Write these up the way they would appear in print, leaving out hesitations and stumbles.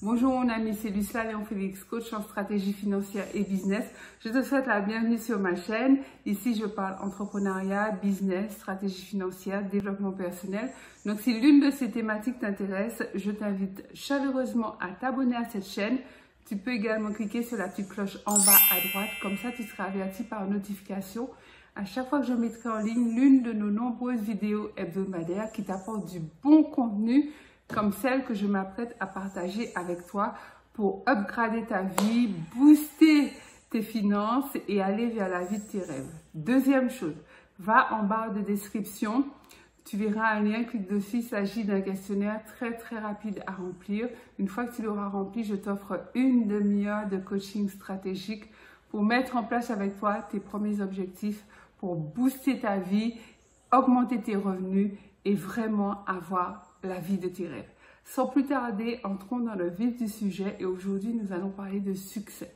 Bonjour mon ami, c'est Lucilla Léon Félix, coach en stratégie financière et business. Je te souhaite la bienvenue sur ma chaîne. Ici, je parle entrepreneuriat, business, stratégie financière, développement personnel. Donc, si l'une de ces thématiques t'intéresse, je t'invite chaleureusement à t'abonner à cette chaîne. Tu peux également cliquer sur la petite cloche en bas à droite. Comme ça, tu seras averti par notification à chaque fois que je mettrai en ligne l'une de nos nombreuses vidéos hebdomadaires qui t'apportent du bon contenu, comme celle que je m'apprête à partager avec toi pour upgrader ta vie, booster tes finances et aller vers la vie de tes rêves. Deuxième chose, va en barre de description, tu verras un lien, clique dessus, il s'agit d'un questionnaire très rapide à remplir. Une fois que tu l'auras rempli, je t'offre une demi-heure de coaching stratégique pour mettre en place avec toi tes premiers objectifs, pour booster ta vie, augmenter tes revenus et vraiment avoir la vie de tes rêves. Sans plus tarder, entrons dans le vif du sujet et aujourd'hui, nous allons parler de succès.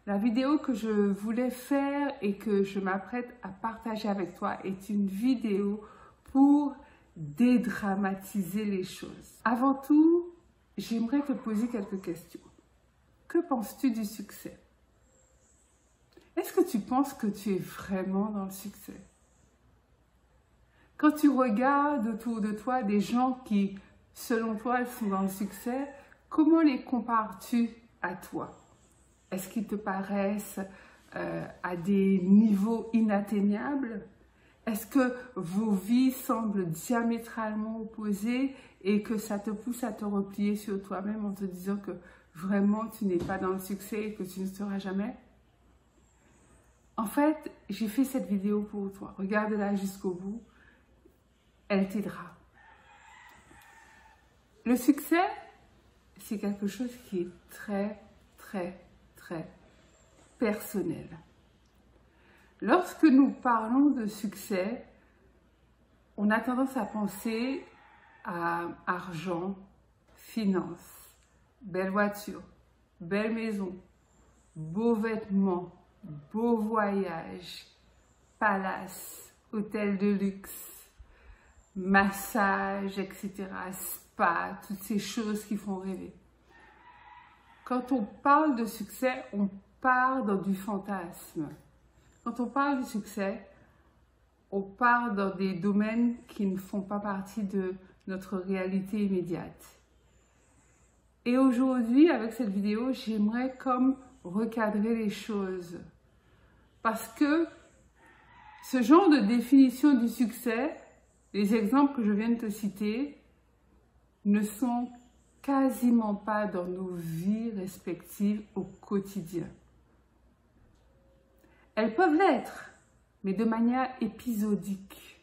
La vidéo que je voulais faire et que je m'apprête à partager avec toi est une vidéo pour dédramatiser les choses. Avant tout, j'aimerais te poser quelques questions. Que penses-tu du succès? Est-ce que tu penses que tu es vraiment dans le succès? Quand tu regardes autour de toi des gens qui, selon toi, sont dans le succès, comment les compares-tu à toi? Est-ce qu'ils te paraissent à des niveaux inatteignables? Est-ce que vos vies semblent diamétralement opposées et que ça te pousse à te replier sur toi-même en te disant que vraiment tu n'es pas dans le succès et que tu ne seras jamais? En fait, j'ai fait cette vidéo pour toi. Regarde-la jusqu'au bout. Elle t'aidera. Le succès, c'est quelque chose qui est très personnel. Lorsque nous parlons de succès, on a tendance à penser à argent, finances, belle voiture, belle maison, beaux vêtements, beaux voyages, palace, hôtel de luxe, massage, etc., spa, toutes ces choses qui font rêver. Quand on parle de succès, on part dans du fantasme. Quand on parle du succès, on part dans des domaines qui ne font pas partie de notre réalité immédiate. Et aujourd'hui, avec cette vidéo, j'aimerais comme recadrer les choses. Parce que ce genre de définition du succès, les exemples que je viens de te citer, ne sont quasiment pas dans nos vies respectives au quotidien. Elles peuvent l'être, mais de manière épisodique.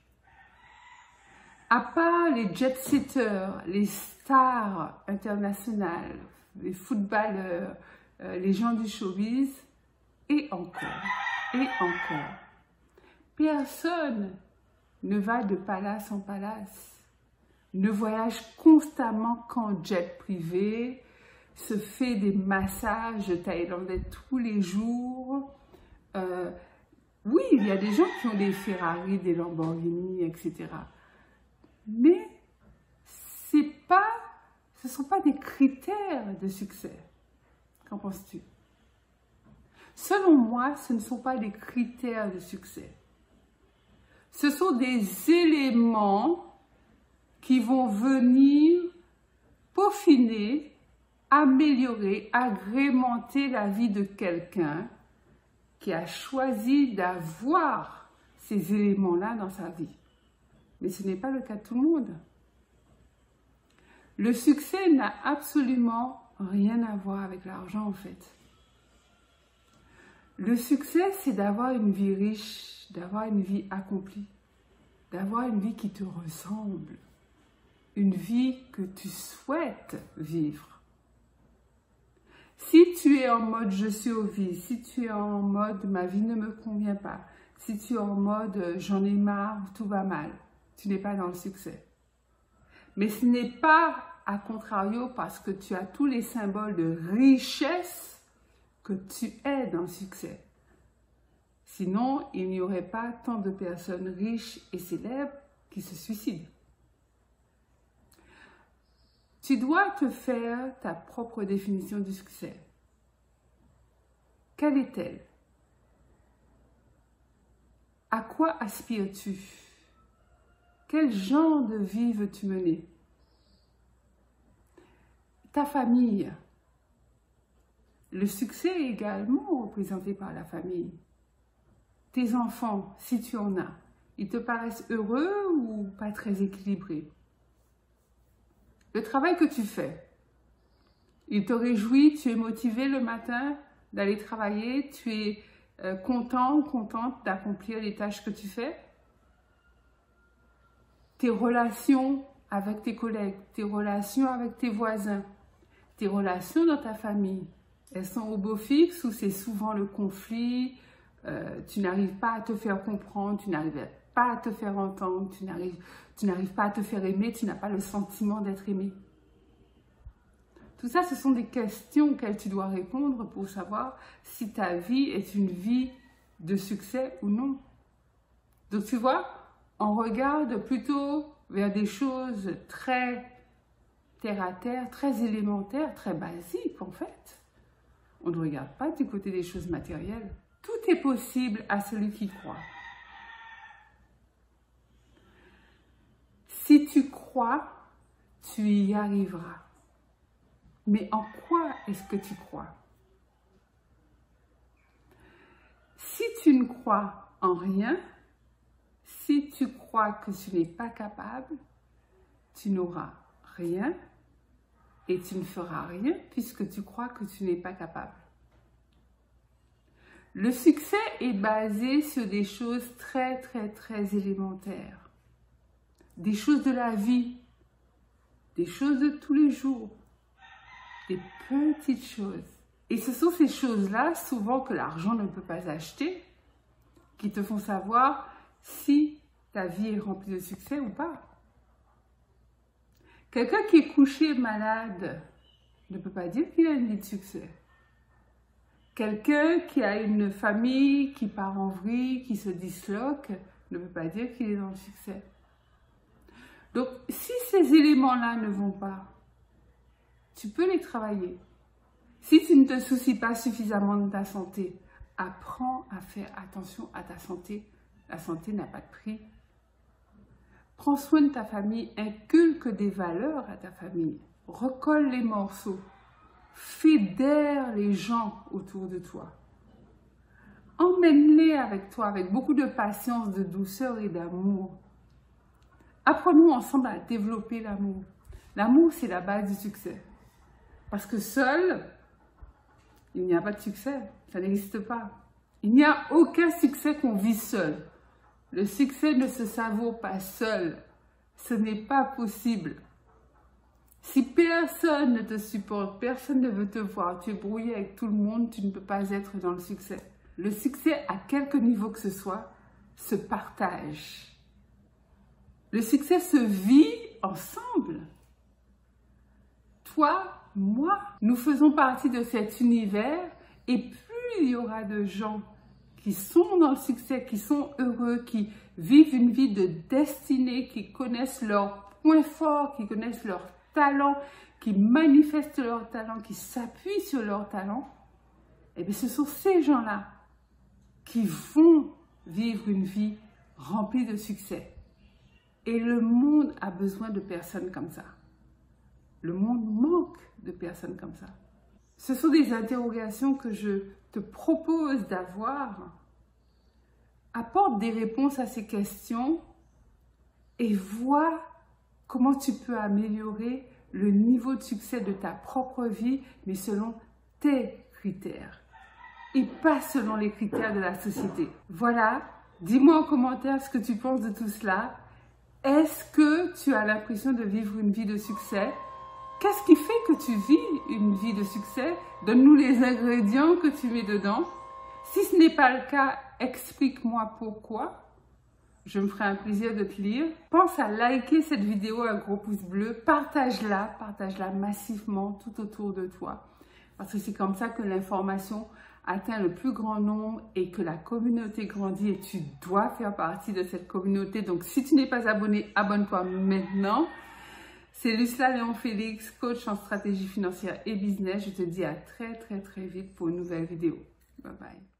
À part les jet-setters, les stars internationales, les footballeurs, les gens du showbiz, et encore, personne ne va de palace en palace, ne voyage constamment qu'en jet privé, se fait des massages thaïlandais tous les jours. Oui, il y a des gens qui ont des Ferrari, des Lamborghini, etc. Mais ce ne sont pas des critères de succès. Qu'en penses-tu? Selon moi, ce ne sont pas des critères de succès. Ce sont des éléments qui vont venir peaufiner, améliorer, agrémenter la vie de quelqu'un qui a choisi d'avoir ces éléments-là dans sa vie. Mais ce n'est pas le cas de tout le monde. Le succès n'a absolument rien à voir avec l'argent en fait. Le succès, c'est d'avoir une vie riche, d'avoir une vie accomplie, d'avoir une vie qui te ressemble, une vie que tu souhaites vivre. Si tu es en mode je suis au vide, si tu es en mode ma vie ne me convient pas, si tu es en mode j'en ai marre, tout va mal, tu n'es pas dans le succès. Mais ce n'est pas à contrario parce que tu as tous les symboles de richesse que tu es dans le succès. Sinon, il n'y aurait pas tant de personnes riches et célèbres qui se suicident. Tu dois te faire ta propre définition du succès. Quelle est-elle? À quoi aspires-tu? Quel genre de vie veux-tu mener? Ta famille. Le succès est également représenté par la famille. Tes enfants, si tu en as, ils te paraissent heureux ou pas très équilibrés? Le travail que tu fais, il te réjouit, tu es motivé le matin d'aller travailler, tu es content ou contente d'accomplir les tâches que tu fais? Tes relations avec tes collègues, tes relations avec tes voisins, tes relations dans ta famille, elles sont au beau fixe ou c'est souvent le conflit, tu n'arrives pas à te faire comprendre, tu n'arrives pas à te faire entendre, tu n'arrives pas à te faire aimer, tu n'as pas le sentiment d'être aimé. Tout ça, ce sont des questions auxquelles tu dois répondre pour savoir si ta vie est une vie de succès ou non. Donc tu vois, on regarde plutôt vers des choses très terre à terre, très élémentaires, très basiques en fait. On ne regarde pas du côté des choses matérielles. Tout est possible à celui qui croit. Si tu crois, tu y arriveras. Mais en quoi est-ce que tu crois? Si tu ne crois en rien, si tu crois que tu n'es pas capable, tu n'auras rien et tu ne feras rien puisque tu crois que tu n'es pas capable. Le succès est basé sur des choses très élémentaires. Des choses de la vie, des choses de tous les jours, des petites choses. Et ce sont ces choses-là, souvent que l'argent ne peut pas acheter, qui te font savoir si ta vie est remplie de succès ou pas. Quelqu'un qui est couché malade ne peut pas dire qu'il a une vie de succès. Quelqu'un qui a une famille qui part en vrille, qui se disloque, ne peut pas dire qu'il est dans le succès. Donc, si ces éléments-là ne vont pas, tu peux les travailler. Si tu ne te soucies pas suffisamment de ta santé, apprends à faire attention à ta santé. La santé n'a pas de prix. Prends soin de ta famille, inculque des valeurs à ta famille. Recolle les morceaux. Fédère les gens autour de toi. Emmène-les avec toi, avec beaucoup de patience, de douceur et d'amour. Apprenons ensemble à développer l'amour. L'amour, c'est la base du succès. Parce que seul, il n'y a pas de succès. Ça n'existe pas. Il n'y a aucun succès qu'on vit seul. Le succès ne se savoure pas seul. Ce n'est pas possible. Si personne ne te supporte, personne ne veut te voir, tu es brouillé avec tout le monde, tu ne peux pas être dans le succès. Le succès, à quelque niveau que ce soit, se partage. Le succès se vit ensemble. Toi, moi, nous faisons partie de cet univers et plus il y aura de gens qui sont dans le succès, qui sont heureux, qui vivent une vie de destinée, qui connaissent leurs points forts, qui connaissent leurs talents, qui manifestent leurs talents, qui s'appuient sur leurs talents, et bien ce sont ces gens-là qui vont vivre une vie remplie de succès. Et le monde a besoin de personnes comme ça. Le monde manque de personnes comme ça. Ce sont des interrogations que je te propose d'avoir. Apporte des réponses à ces questions et vois comment tu peux améliorer le niveau de succès de ta propre vie, mais selon tes critères et pas selon les critères de la société. Voilà, dis-moi en commentaire ce que tu penses de tout cela. Est-ce que tu as l'impression de vivre une vie de succès? Qu'est-ce qui fait que tu vis une vie de succès? Donne-nous les ingrédients que tu mets dedans. Si ce n'est pas le cas, explique-moi pourquoi. Je me ferai un plaisir de te lire. Pense à liker cette vidéo, un gros pouce bleu. Partage-la massivement tout autour de toi. Parce que c'est comme ça que l'information atteint le plus grand nombre et que la communauté grandit et tu dois faire partie de cette communauté. Donc, si tu n'es pas abonné, abonne-toi maintenant. C'est Lucila Léon-Félix, coach en stratégie financière et business. Je te dis à très vite pour une nouvelle vidéo. Bye bye.